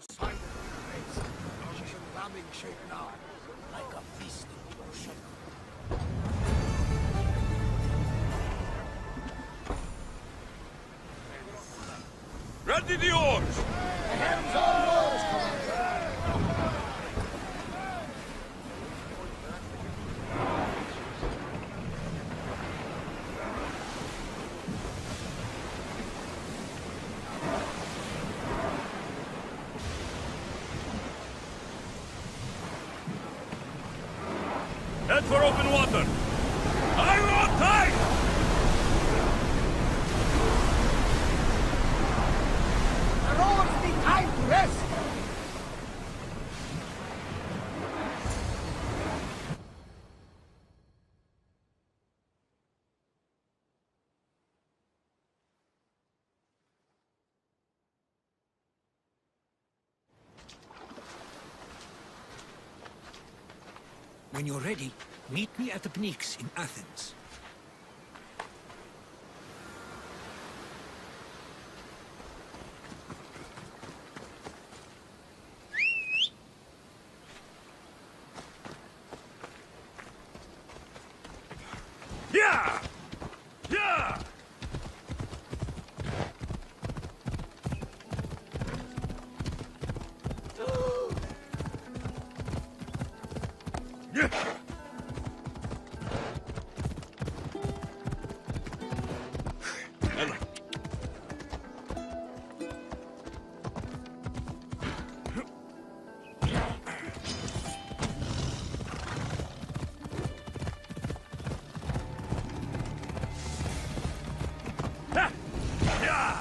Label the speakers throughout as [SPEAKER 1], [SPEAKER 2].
[SPEAKER 1] Poseidon raised. She's in lambing shape now, like a beast in the ocean.
[SPEAKER 2] Ready the oars!
[SPEAKER 1] The helm's all yours, Commander.
[SPEAKER 2] Head for open water! I want tight!
[SPEAKER 1] The rowers need time to rest.
[SPEAKER 3] When you're ready, meet me at the Pnyx in Athens.
[SPEAKER 2] Yeah! Yeah! يلا ها! يا!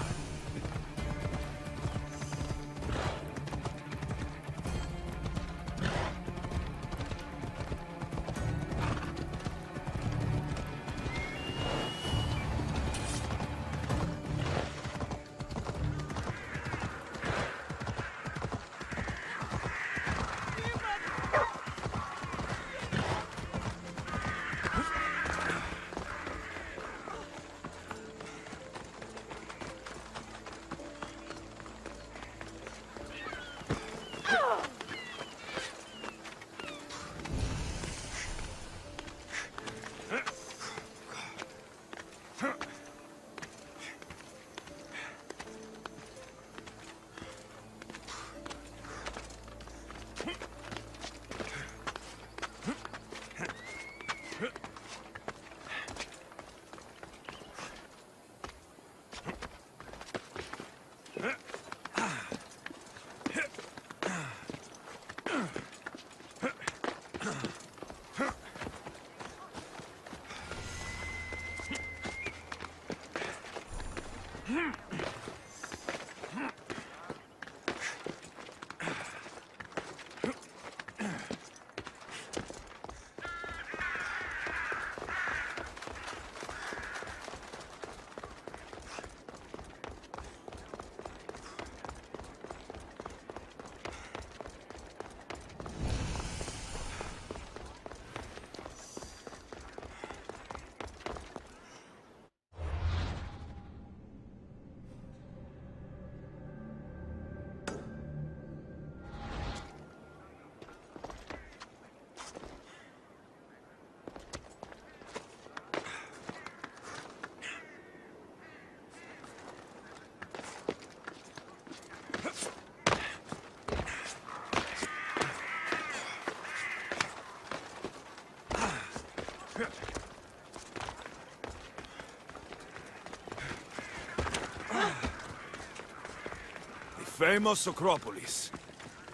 [SPEAKER 2] The famous Acropolis.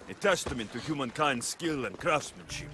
[SPEAKER 2] A testament to humankind's skill and craftsmanship.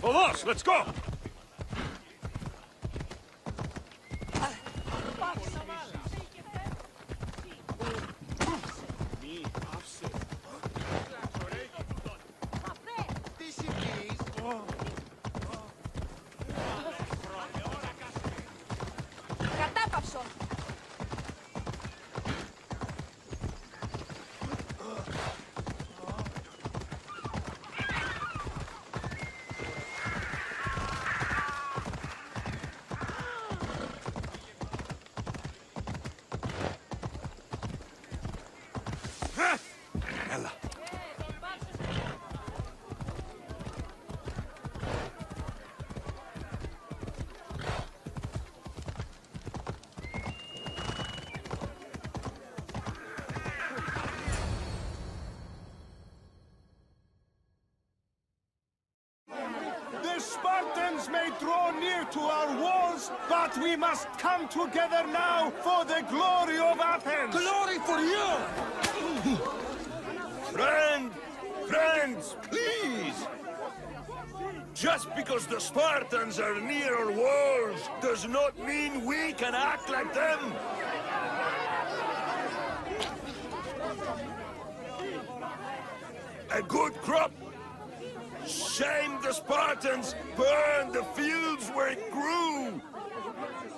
[SPEAKER 2] Boss, let's go!
[SPEAKER 4] Spartans may draw near to our walls, but we must come together now for the glory of Athens!
[SPEAKER 1] Glory for you!
[SPEAKER 2] Friends, please! Just because the Spartans are near our walls does not mean we can act like them! A good crop! Shame the Spartans burned the fields where it grew!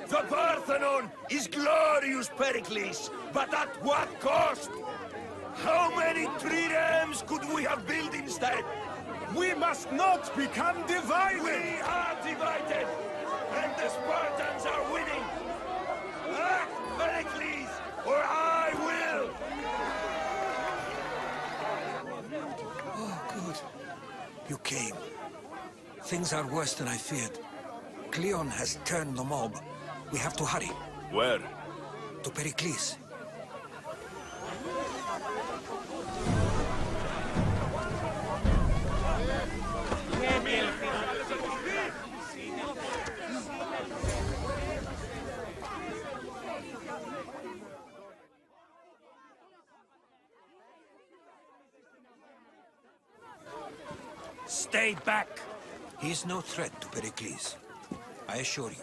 [SPEAKER 2] The Parthenon is glorious, Pericles, but at what cost? How many triremes could we have built instead?
[SPEAKER 4] We must not become divided!
[SPEAKER 2] We are divided, and the Spartans are winning! Act, Pericles, or I will!
[SPEAKER 3] Oh, good. You came. Things are worse than I feared. Cleon has turned the mob. We have to hurry.
[SPEAKER 2] Where?
[SPEAKER 3] To Pericles. Stay back! He is no threat to Pericles. I assure you.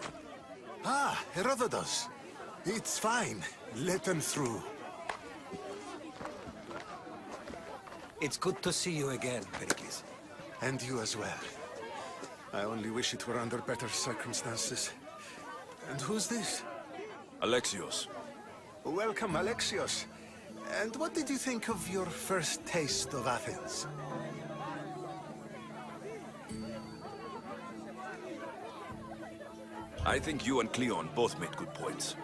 [SPEAKER 4] Ah, Herodotus. It's fine. Let them through.
[SPEAKER 3] It's good to see you again, Pericles.
[SPEAKER 4] And you as well. I only wish it were under better circumstances. And who's this?
[SPEAKER 2] Alexios.
[SPEAKER 4] Welcome, Alexios. And what did you think of your first taste of Athens?
[SPEAKER 2] I think you and Cleon both made good points.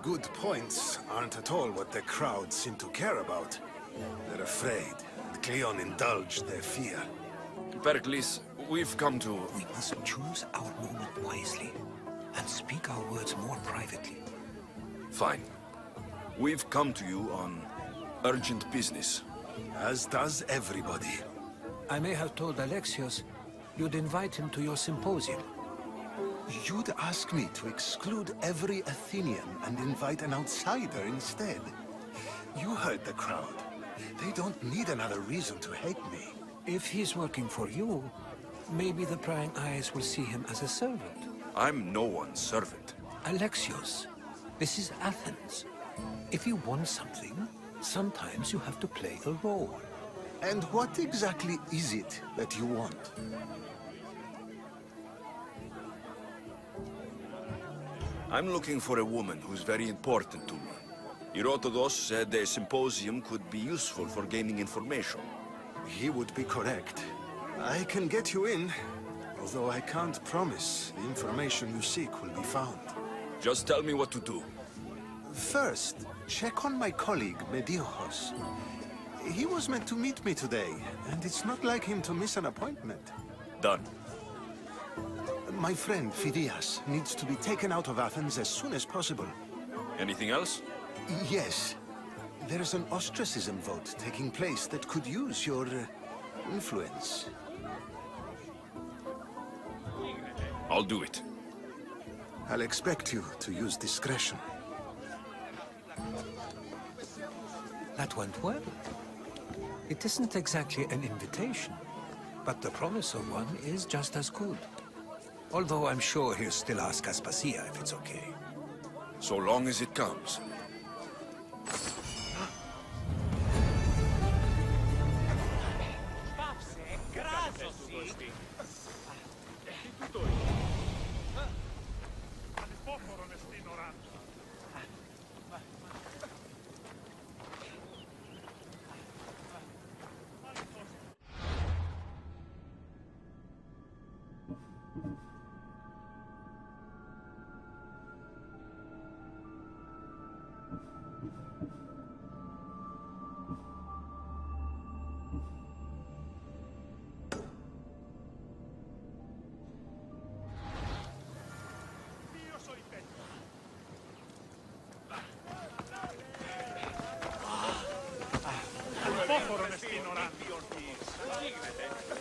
[SPEAKER 4] Good points aren't at all what the crowd seem to care about. They're afraid, and Cleon indulged their fear.
[SPEAKER 2] Pericles, we've come to...
[SPEAKER 3] We must choose our moment wisely and speak our words more privately.
[SPEAKER 2] Fine. We've come to you on urgent business.
[SPEAKER 4] As does everybody.
[SPEAKER 3] I may have told Alexios you'd invite him to your symposium.
[SPEAKER 4] You'd ask me to exclude every Athenian and invite an outsider instead. You heard the crowd. They don't need another reason to hate me.
[SPEAKER 3] If he's working for you, maybe the prying eyes will see him as a servant.
[SPEAKER 2] I'm no one's servant.
[SPEAKER 3] Alexios, this is Athens. If you want something, sometimes you have to play a role.
[SPEAKER 4] And what exactly is it that you want?
[SPEAKER 2] I'm looking for a woman who's very important to me. Herodotus said a symposium could be useful for gaining information.
[SPEAKER 4] He would be correct. I can get you in, although I can't promise the information you seek will be found.
[SPEAKER 2] Just tell me what to do.
[SPEAKER 4] First, check on my colleague, Medios. He was meant to meet me today, and it's not like him to miss an appointment.
[SPEAKER 2] Done.
[SPEAKER 4] My friend Phidias needs to be taken out of Athens as soon as possible.
[SPEAKER 2] Anything else?
[SPEAKER 4] Yes. There's an ostracism vote taking place that could use your influence.
[SPEAKER 2] I'll do it.
[SPEAKER 4] I'll expect you to use discretion.
[SPEAKER 3] That went well. It isn't exactly an invitation, but the promise of one is just as good. Although I'm sure he'll still ask Aspasia if it's okay.
[SPEAKER 2] So long as it comes.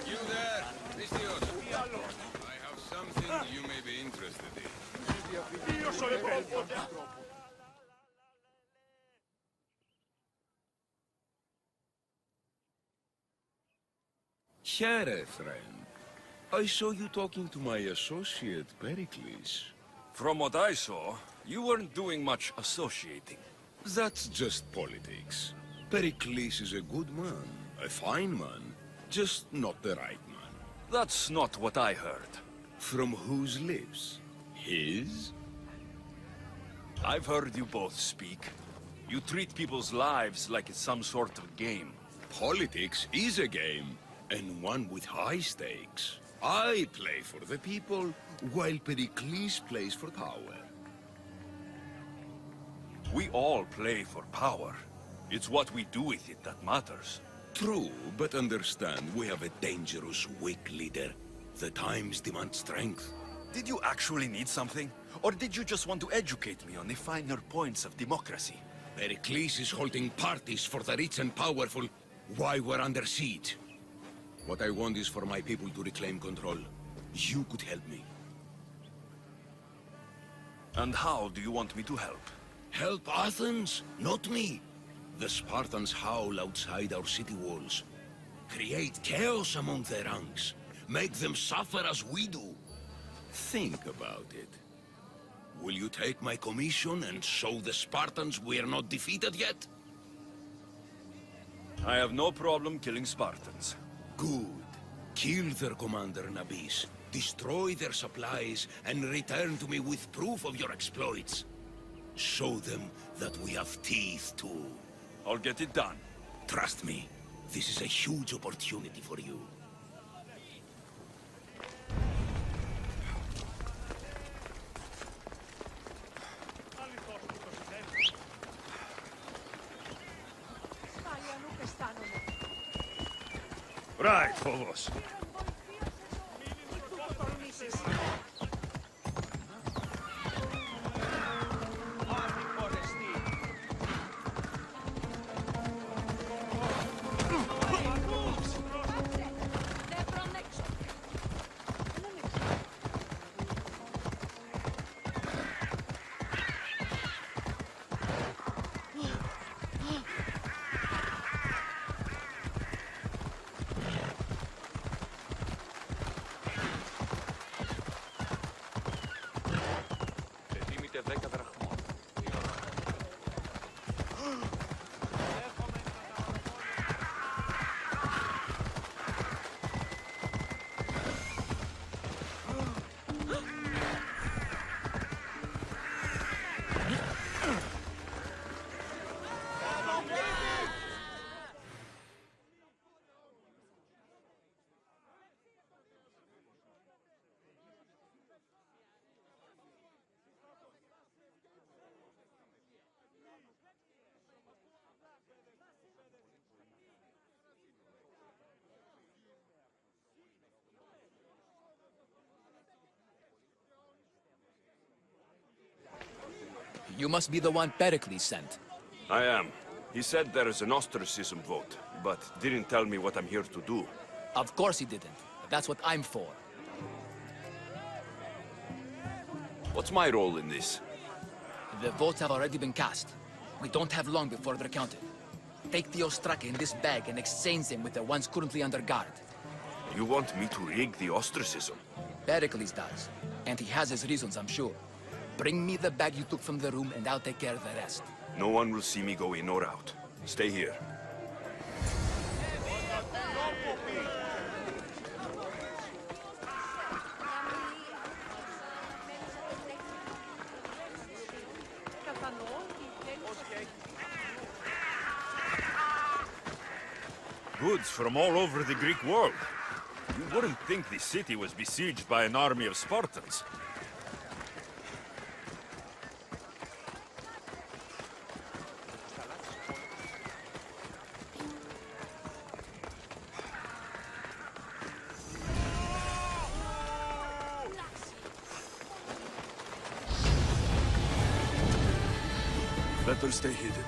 [SPEAKER 5] You there, Christios. I have something you may be interested in. Here, friend. I saw you talking to my associate, Pericles.
[SPEAKER 2] From what I saw, you weren't doing much associating.
[SPEAKER 5] That's just politics. Pericles is a good man, a fine man, just not the right man.
[SPEAKER 2] That's not what I heard.
[SPEAKER 5] From whose lips? His?
[SPEAKER 2] I've heard you both speak. You treat people's lives like it's some sort of game.
[SPEAKER 5] Politics is a game, and one with high stakes. I play for the people, while Pericles plays for power.
[SPEAKER 2] We all play for power. It's what we do with it that matters.
[SPEAKER 5] True, but understand, we have a dangerous, weak leader. The times demand strength.
[SPEAKER 2] Did you actually need something? Or did you just want to educate me on the finer points of democracy?
[SPEAKER 5] Pericles is holding parties for the rich and powerful while we're under siege. What I want is for my people to reclaim control. You could help me.
[SPEAKER 2] And how do you want me to help?
[SPEAKER 5] Help Athens, not me. The Spartans howl outside our city walls. Create chaos among their ranks. Make them suffer as we do. Think about it. Will you take my commission and show the Spartans we are not defeated yet?
[SPEAKER 2] I have no problem killing Spartans.
[SPEAKER 5] Good. Kill their commander Nabis, destroy their supplies, and return to me with proof of your exploits. Show them that we have teeth too.
[SPEAKER 2] I'll get it done.
[SPEAKER 5] Trust me, this is a huge opportunity for you.
[SPEAKER 2] Right, Phobos.
[SPEAKER 6] You must be the one Pericles sent.
[SPEAKER 2] I am. He said there is an ostracism vote, but didn't tell me what I'm here to do.
[SPEAKER 6] Of course he didn't. That's what I'm for.
[SPEAKER 2] What's my role in this?
[SPEAKER 6] The votes have already been cast. We don't have long before they're counted. Take the Ostraka in this bag and exchange them with the ones currently under guard.
[SPEAKER 2] You want me to rig the ostracism?
[SPEAKER 6] Pericles does. And he has his reasons, I'm sure. Bring me the bag you took from the room and I'll take care of the rest.
[SPEAKER 2] No one will see me go in or out. Stay here.
[SPEAKER 7] Goods from all over the Greek world. You wouldn't think the city was besieged by an army of Spartans.
[SPEAKER 2] Better stay hidden.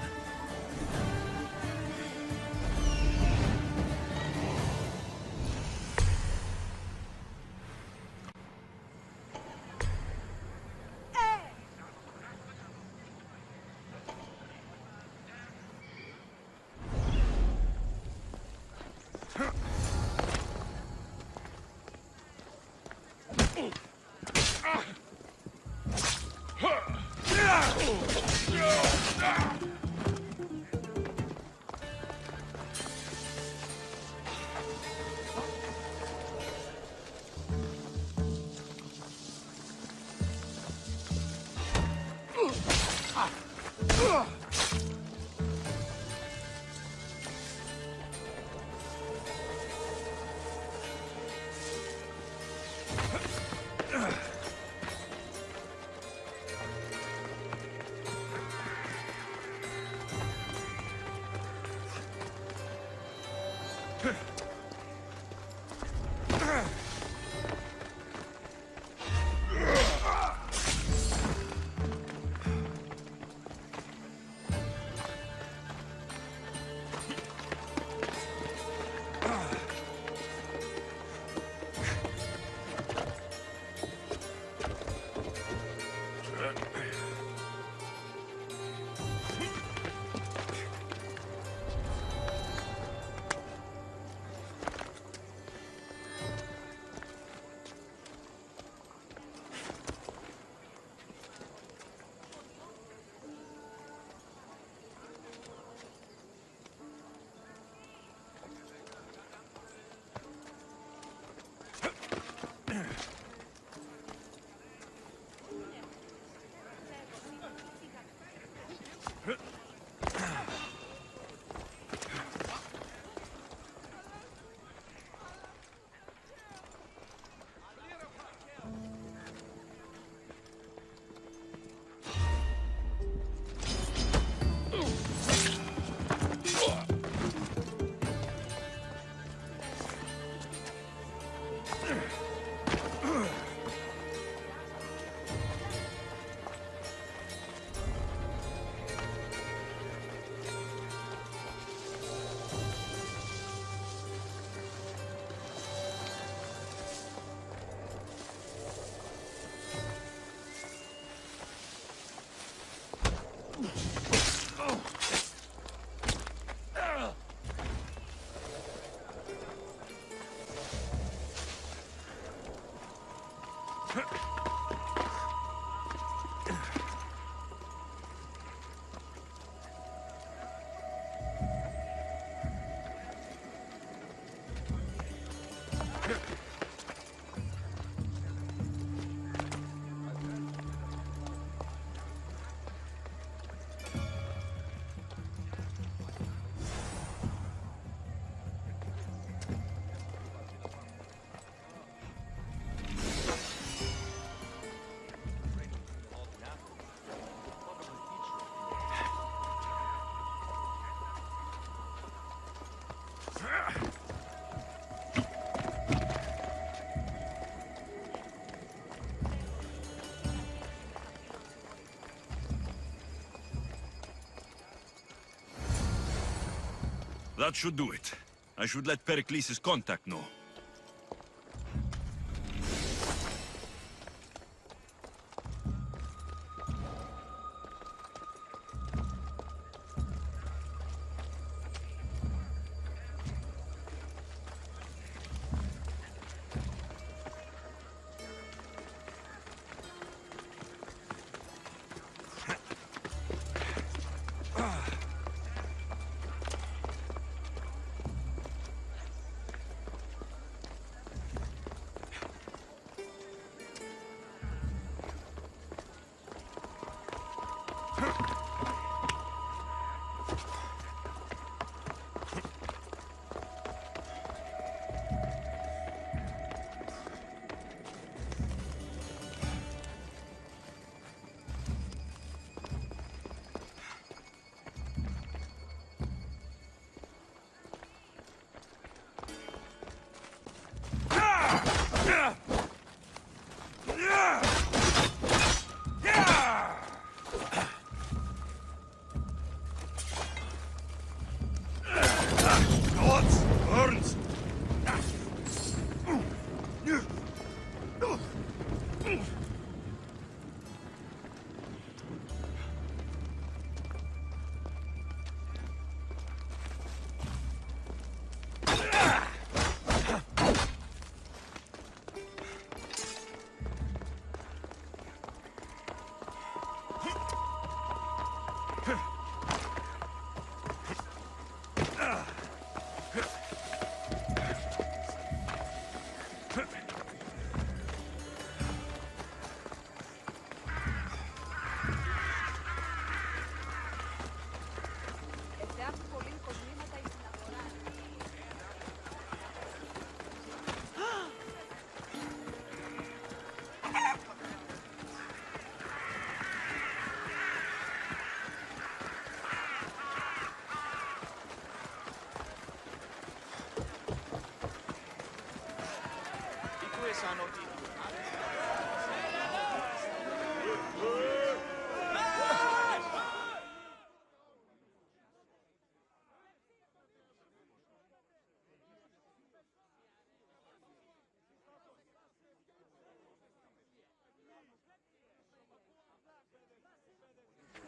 [SPEAKER 7] That should do it. I should let Pericles' contact know.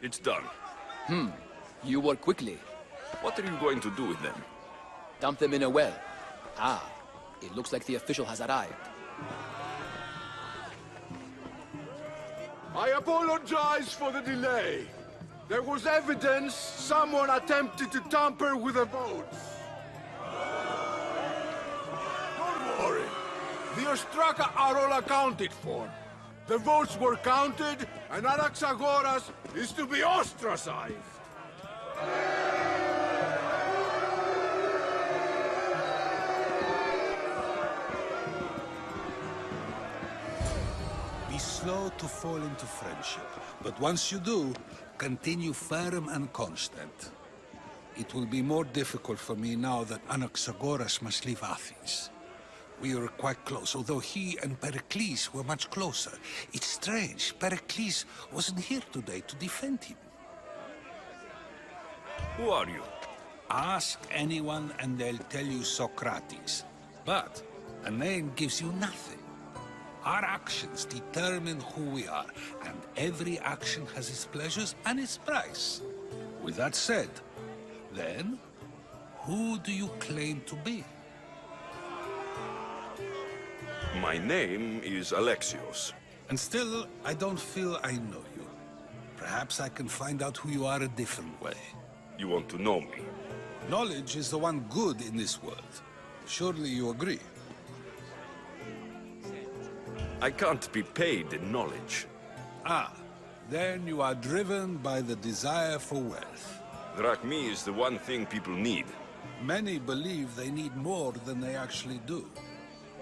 [SPEAKER 7] It's done.
[SPEAKER 6] You work quickly.
[SPEAKER 7] What are you going to do with them?
[SPEAKER 6] Dump them in a well. Ah, it looks like the official has arrived.
[SPEAKER 8] I apologize for the delay. There was evidence someone attempted to tamper with the votes. Don't worry. The Ostraka are all accounted for. The votes were counted, and Anaxagoras is to be ostracized.
[SPEAKER 3] Be slow to fall into friendship, but once you do, continue firm and constant. It will be more difficult for me now that Anaxagoras must leave Athens. We were quite close, although he and Pericles were much closer. It's strange, Pericles wasn't here today to defend him.
[SPEAKER 7] Who are you?
[SPEAKER 3] Ask anyone and they'll tell you Socrates. But a name gives you nothing. Our actions determine who we are, and every action has its pleasures and its price. With that said, then, who do you claim to be?
[SPEAKER 7] My name is Alexios.
[SPEAKER 3] And still, I don't feel I know you. Perhaps I can find out who you are a different way.
[SPEAKER 7] You want to know me?
[SPEAKER 3] Knowledge is the one good in this world. Surely you agree?
[SPEAKER 7] I can't be paid in knowledge.
[SPEAKER 3] Ah, then you are driven by the desire for wealth.
[SPEAKER 7] Drachmae is the one thing people need.
[SPEAKER 3] Many believe they need more than they actually do.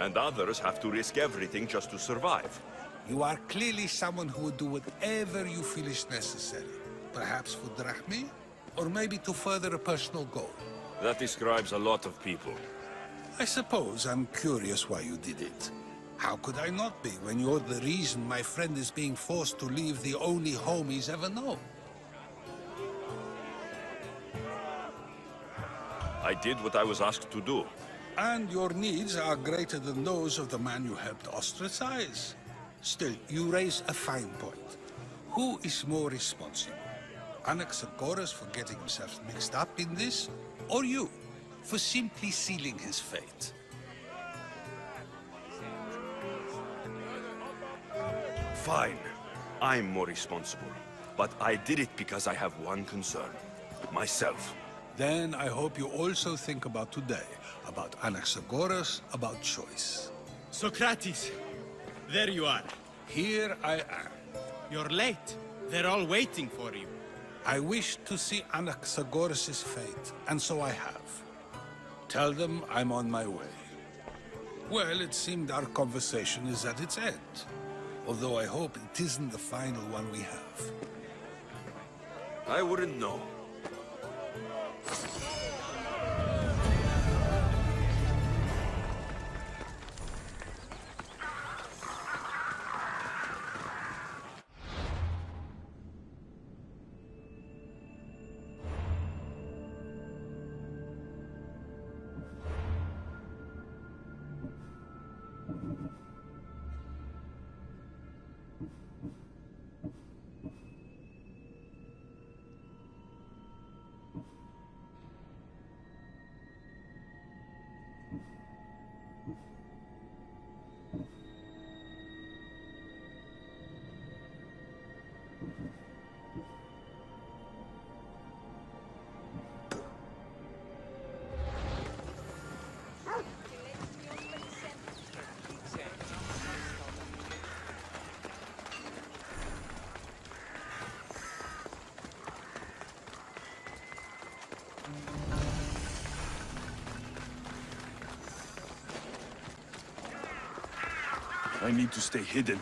[SPEAKER 7] And others have to risk everything just to survive.
[SPEAKER 3] You are clearly someone who would do whatever you feel is necessary. Perhaps for Drachmae, or maybe to further a personal goal.
[SPEAKER 7] That describes a lot of people.
[SPEAKER 3] I suppose I'm curious why you did it. How could I not be when you're the reason my friend is being forced to leave the only home he's ever known?
[SPEAKER 7] I did what I was asked to do.
[SPEAKER 9] And your needs are greater than those of the man you helped ostracize. Still, you raise a fine point. Who is more responsible? Anaxagoras for getting himself mixed up in this, or you, for simply sealing his fate?
[SPEAKER 2] Fine. I'm more responsible. But I did it because I have one concern. Myself.
[SPEAKER 9] Then I hope you also think about today, about Anaxagoras, about choice.
[SPEAKER 10] Socrates! There you are.
[SPEAKER 9] Here I am.
[SPEAKER 10] You're late. They're all waiting for you.
[SPEAKER 9] I wish to see Anaxagoras' fate, and so I have. Tell them I'm on my way. Well, it seemed our conversation is at its end. Although I hope it isn't the final one we have.
[SPEAKER 2] I wouldn't know. I need to stay hidden.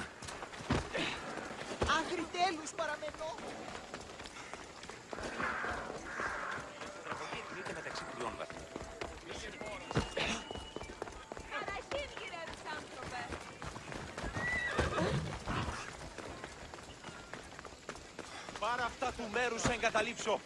[SPEAKER 11] Πάρε αυτά του μέρους σε εγκαταλείψω.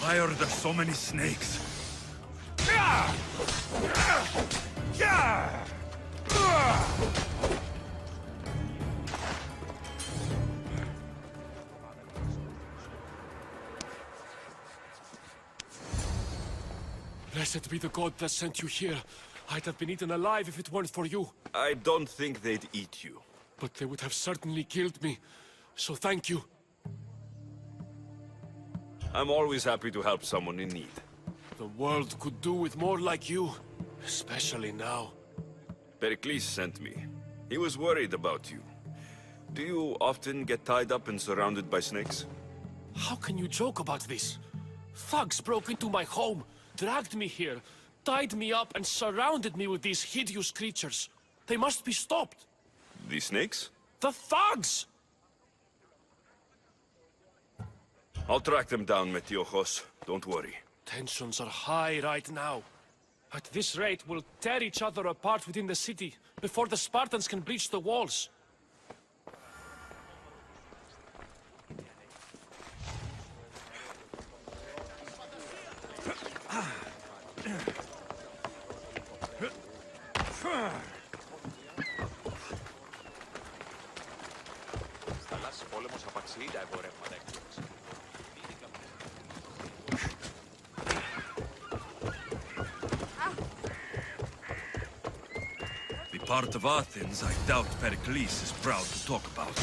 [SPEAKER 2] Why are there so many snakes?
[SPEAKER 12] Blessed be the god that sent you here. I'd have been eaten alive if it weren't for you.
[SPEAKER 2] I don't think they'd eat you.
[SPEAKER 12] But they would have certainly killed me. So thank you.
[SPEAKER 2] I'm always happy to help someone in need.
[SPEAKER 12] The world could do with more like you. Especially now.
[SPEAKER 2] Pericles sent me. He was worried about you. Do you often get tied up and surrounded by snakes?
[SPEAKER 12] How can you joke about this? Thugs broke into my home, dragged me here, tied me up and surrounded me with these hideous creatures. They must be stopped.
[SPEAKER 2] The snakes?
[SPEAKER 12] The thugs!
[SPEAKER 2] I'll track them down, Metiochos. Don't worry.
[SPEAKER 12] Tensions are high right now. At this rate, we'll tear each other apart within the city before the Spartans can breach the walls.
[SPEAKER 2] part of Athens I doubt Pericles is proud to talk about.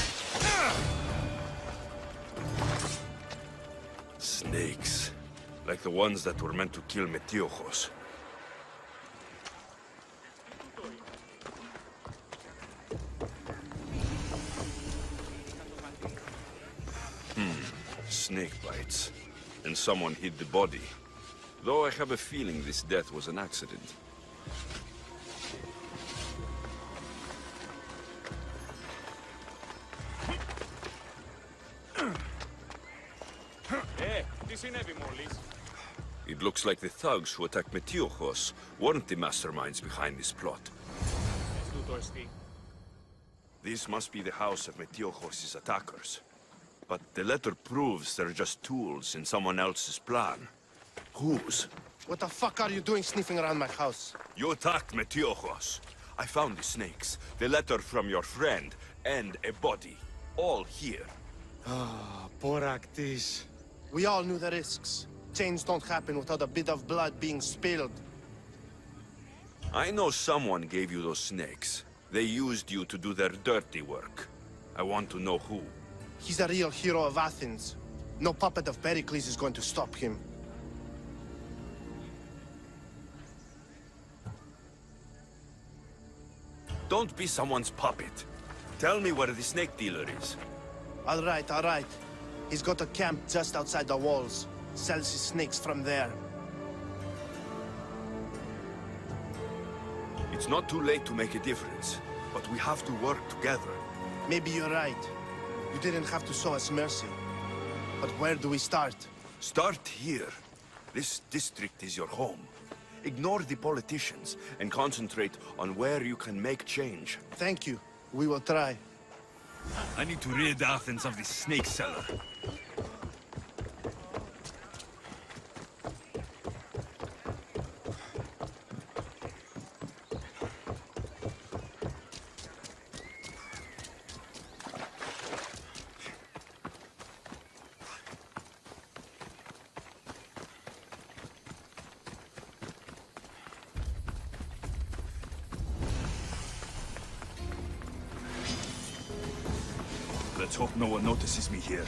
[SPEAKER 2] Snakes. Like the ones that were meant to kill Metiochos. Snake bites. And someone hid the body. Though I have a feeling this death was an accident. It looks like the thugs who attacked Metiochos weren't the masterminds behind this plot. This must be the house of Metiochos' attackers. But the letter proves they're just tools in someone else's plan. Whose?
[SPEAKER 13] What the fuck are you doing sniffing around my house?
[SPEAKER 2] You attacked Metiochos. I found the snakes, the letter from your friend, and a body. All here.
[SPEAKER 13] Ah, Boraktis. We all knew the risks. Change don't happen without a bit of blood being spilled.
[SPEAKER 2] I know someone gave you those snakes. They used you to do their dirty work. I want to know who.
[SPEAKER 13] He's a real hero of Athens. No puppet of Pericles is going to stop him.
[SPEAKER 2] Don't be someone's puppet. Tell me where the snake dealer is.
[SPEAKER 13] All right. He's got a camp just outside the walls. Sells his snakes from there.
[SPEAKER 2] It's not too late to make a difference, but we have to work together.
[SPEAKER 13] Maybe you're right. You didn't have to show us mercy. But where do we start?
[SPEAKER 2] Start here. This district is your home. Ignore the politicians and concentrate on where you can make change.
[SPEAKER 13] Thank you. We will try.
[SPEAKER 2] I need to rid Athens of this snake seller. Let's hope no one notices me here.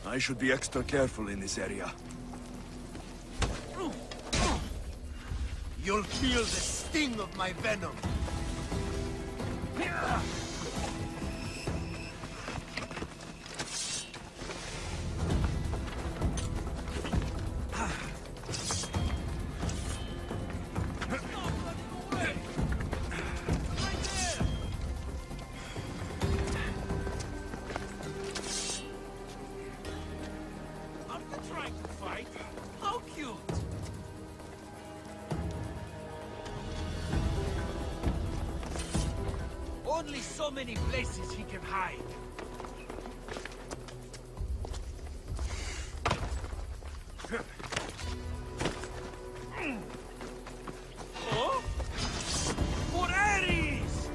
[SPEAKER 2] I should be extra careful in this area.
[SPEAKER 1] You'll feel the sting of my venom.
[SPEAKER 14] Only so many places he can hide. Oh? For Ares!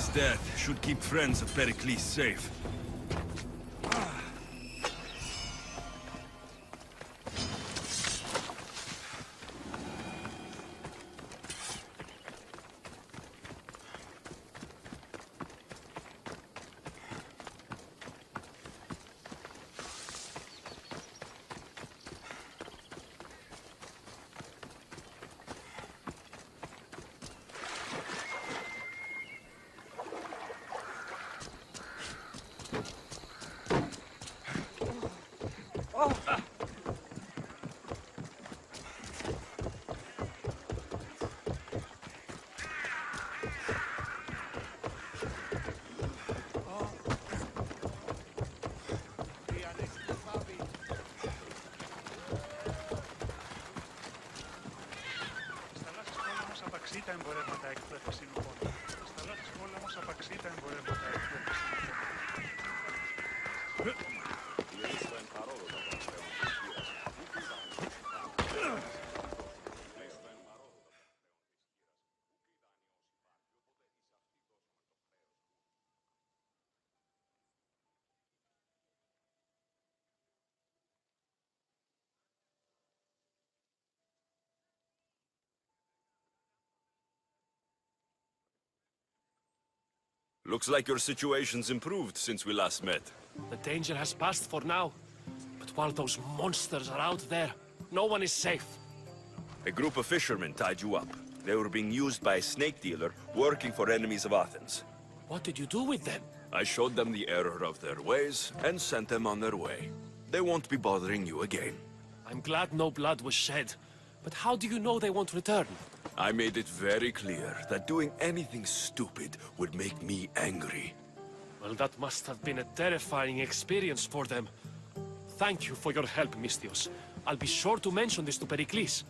[SPEAKER 7] His death should keep friends of Pericles safe.
[SPEAKER 15] Τα εμπορεύματα εκπαίδευση συνοπών. Σταλάτης πόλεμος απαξεί τα εμπορεύματα εκπαίδευση
[SPEAKER 7] Looks like your situation's improved since we last met.
[SPEAKER 12] The danger has passed for now. But while those monsters are out there, no one is safe.
[SPEAKER 7] A group of fishermen tied you up. They were being used by a snake dealer working for enemies of Athens.
[SPEAKER 12] What did you do with them?
[SPEAKER 7] I showed them the error of their ways and sent them on their way. They won't be bothering you again.
[SPEAKER 12] I'm glad no blood was shed. But how do you know they won't return?
[SPEAKER 7] I made it very clear that doing anything stupid would make me angry.
[SPEAKER 12] Well, that must have been a terrifying experience for them. Thank you for your help, Misthios. I'll be sure to mention this to Pericles.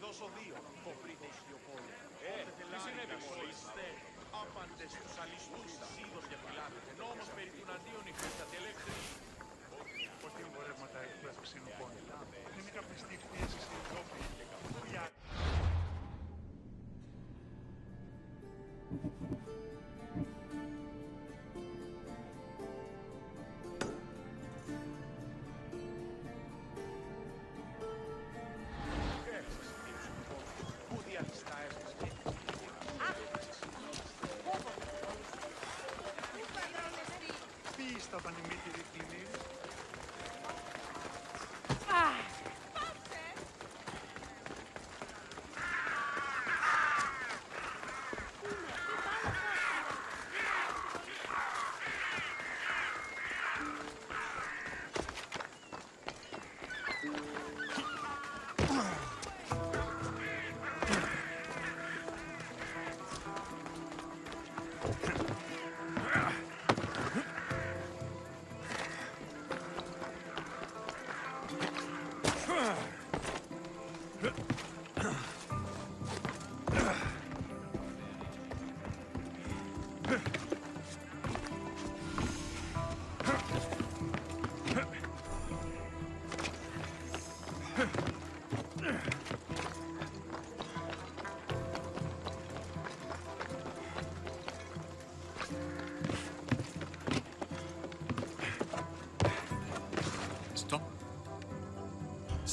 [SPEAKER 15] Δώσω δύο. Κοπρίτες λιοπόλου. Τι συνέβη μόλις. Άπαντες τους αλιστούς είδος για φυλάδες. Ενώ όμως περί του αντίον υφίσταται ελεύθερη. Ότι εμπορεύματα εκπαίδευση συνοπών. Δεν είχα πιστεί πίεση στην Ευρώπη.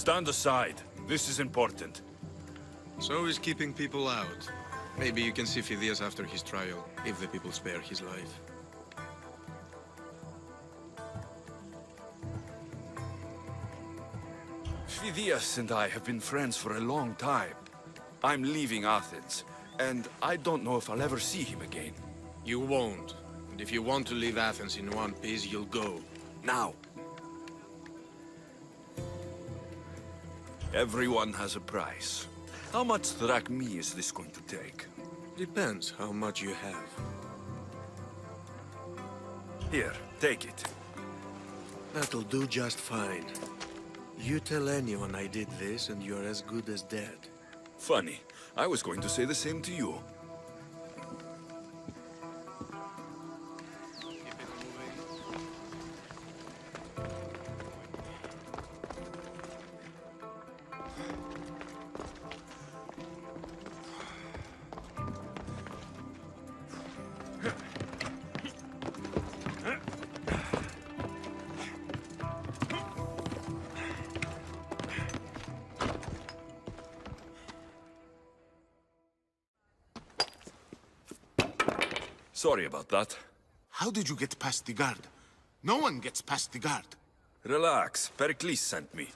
[SPEAKER 7] Stand aside. This is important.
[SPEAKER 16] So is keeping people out. Maybe you can see Phidias after his trial, if the people spare his life.
[SPEAKER 7] Phidias and I have been friends for a long time. I'm leaving Athens, and I don't know if I'll ever see him again.
[SPEAKER 16] You won't. And if you want to leave Athens in one piece, you'll go.
[SPEAKER 7] Now. Everyone has a price. How much drachmi is this going to take?
[SPEAKER 16] Depends how much you have.
[SPEAKER 7] Here, take it.
[SPEAKER 13] That'll do just fine. You tell anyone I did this, and you're as good as dead.
[SPEAKER 7] Funny. I was going to say the same to you. Sorry about that.
[SPEAKER 8] How did you get past the guard? No one gets past the guard.
[SPEAKER 7] Relax. Pericles sent me.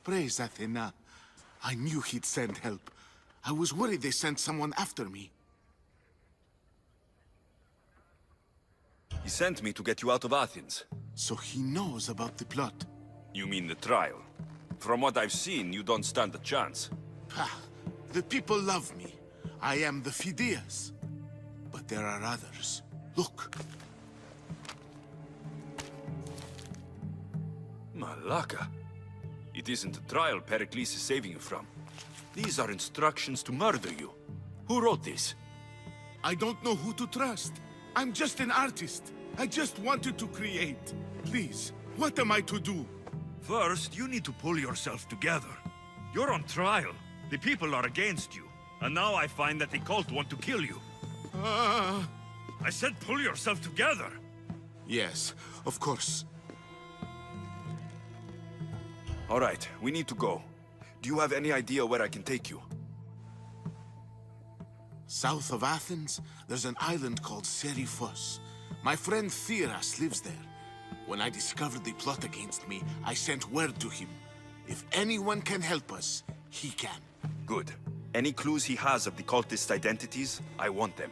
[SPEAKER 8] Praise Athena. I knew he'd send help. I was worried they sent someone after me.
[SPEAKER 7] He sent me to get you out of Athens.
[SPEAKER 8] So he knows about the plot.
[SPEAKER 7] You mean the trial? From what I've seen, you don't stand a chance.
[SPEAKER 8] The people love me. I am the Phidias. But there are others. Look.
[SPEAKER 7] Malaka. It isn't a trial Pericles is saving you from. These are instructions to murder you. Who wrote this?
[SPEAKER 8] I don't know who to trust. I'm just an artist. I just wanted to create. Please, what am I to do?
[SPEAKER 2] First, you need to pull yourself together. You're on trial. The people are against you. And now I find that the cult want to kill you. I said pull yourself together.
[SPEAKER 8] Yes, of course.
[SPEAKER 7] All right, we need to go. Do you have any idea where I can take you?
[SPEAKER 8] South of Athens, there's an island called Seriphos. My friend Theras lives there. When I discovered the plot against me, I sent word to him. If anyone can help us, he can.
[SPEAKER 7] Good. Any clues he has of the cultists' identities, I want them.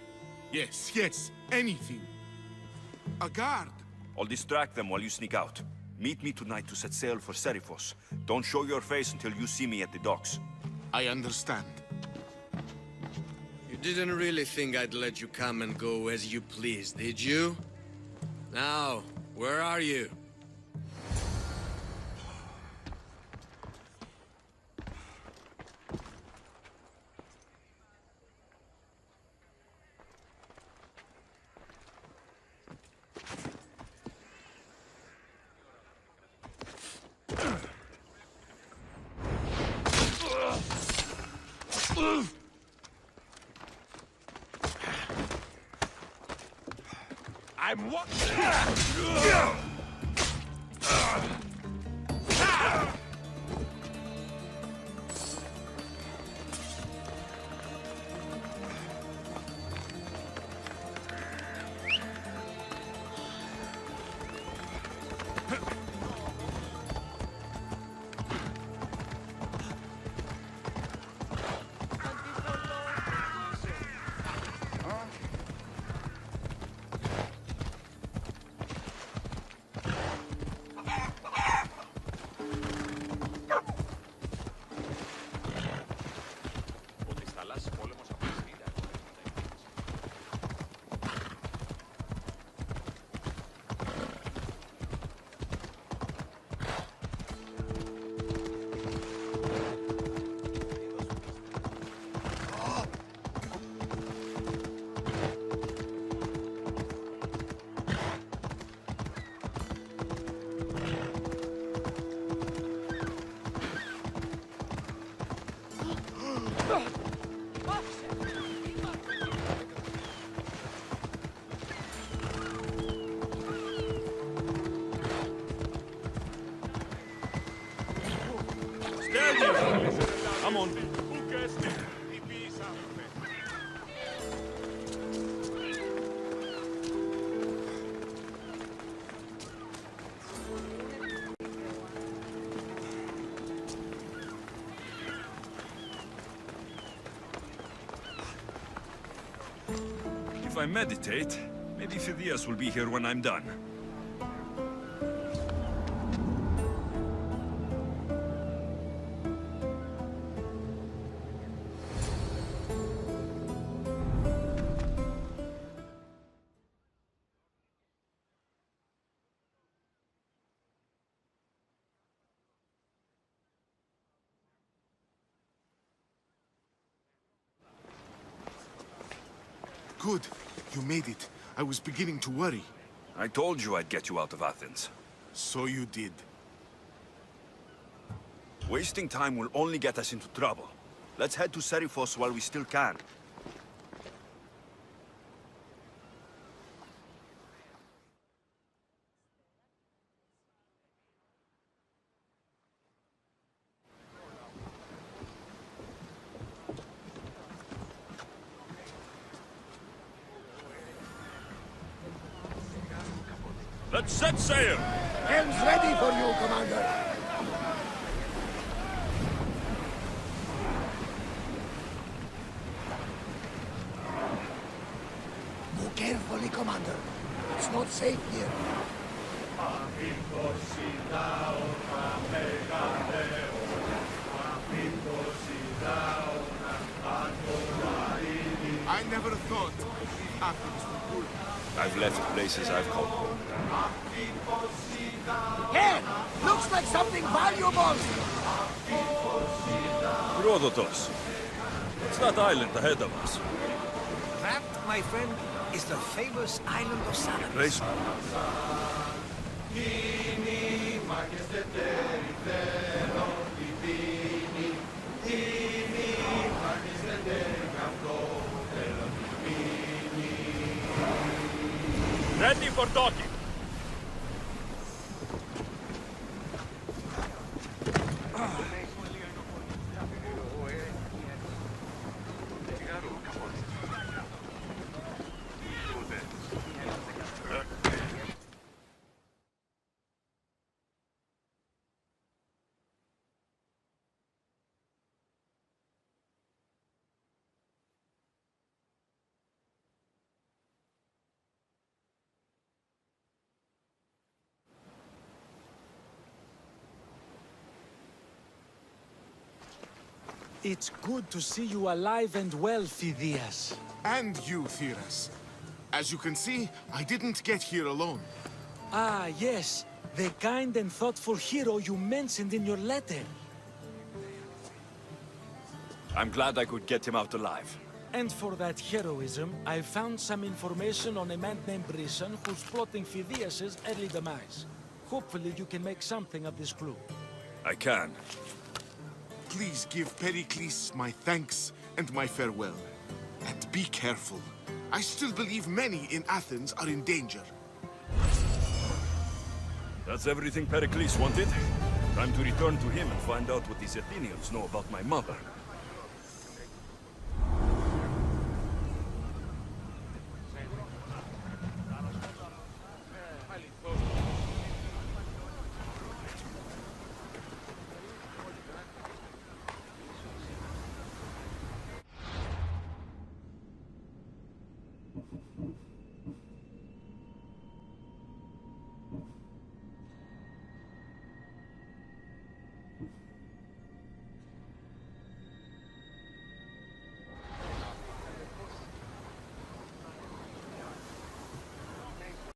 [SPEAKER 8] Yes, anything. A guard.
[SPEAKER 7] I'll distract them while you sneak out. Meet me tonight to set sail for Seriphos. Don't show your face until you see me at the docks.
[SPEAKER 8] I understand.
[SPEAKER 13] You didn't really think I'd let you come and go as you please, did you? Now, where are you?
[SPEAKER 14] I'm what?
[SPEAKER 2] Come on.
[SPEAKER 7] If I meditate, maybe Phidias will be here when I'm done.
[SPEAKER 8] Good. You made it. I was beginning to worry.
[SPEAKER 7] I told you I'd get you out of Athens.
[SPEAKER 8] So you did.
[SPEAKER 7] Wasting time will only get us into trouble. Let's head to Serifos while we still can.
[SPEAKER 2] Let's set sail!
[SPEAKER 1] Helm's ready for you, Commander. Move carefully, Commander. It's not safe here.
[SPEAKER 8] I never thought Athens would good.
[SPEAKER 7] I've left places I've called home.
[SPEAKER 1] Here! Looks like something valuable!
[SPEAKER 2] Herodotus. What's that island ahead of us?
[SPEAKER 3] That, my friend, is the famous island of Salamis.
[SPEAKER 2] Place. Ready for docking.
[SPEAKER 17] It's good to see you alive and well, Phidias.
[SPEAKER 8] And you, Theras. As you can see, I didn't get here alone.
[SPEAKER 17] Ah, yes. The kind and thoughtful hero you mentioned in your letter.
[SPEAKER 7] I'm glad I could get him out alive.
[SPEAKER 17] And for that heroism, I found some information on a man named Brisson who's plotting Phidias' early demise. Hopefully you can make something of this clue.
[SPEAKER 7] I can.
[SPEAKER 8] Please give Pericles my thanks and my farewell. And be careful. I still believe many in Athens are in danger.
[SPEAKER 2] That's everything Pericles wanted. Time to return to him and find out what these Athenians know about my mother.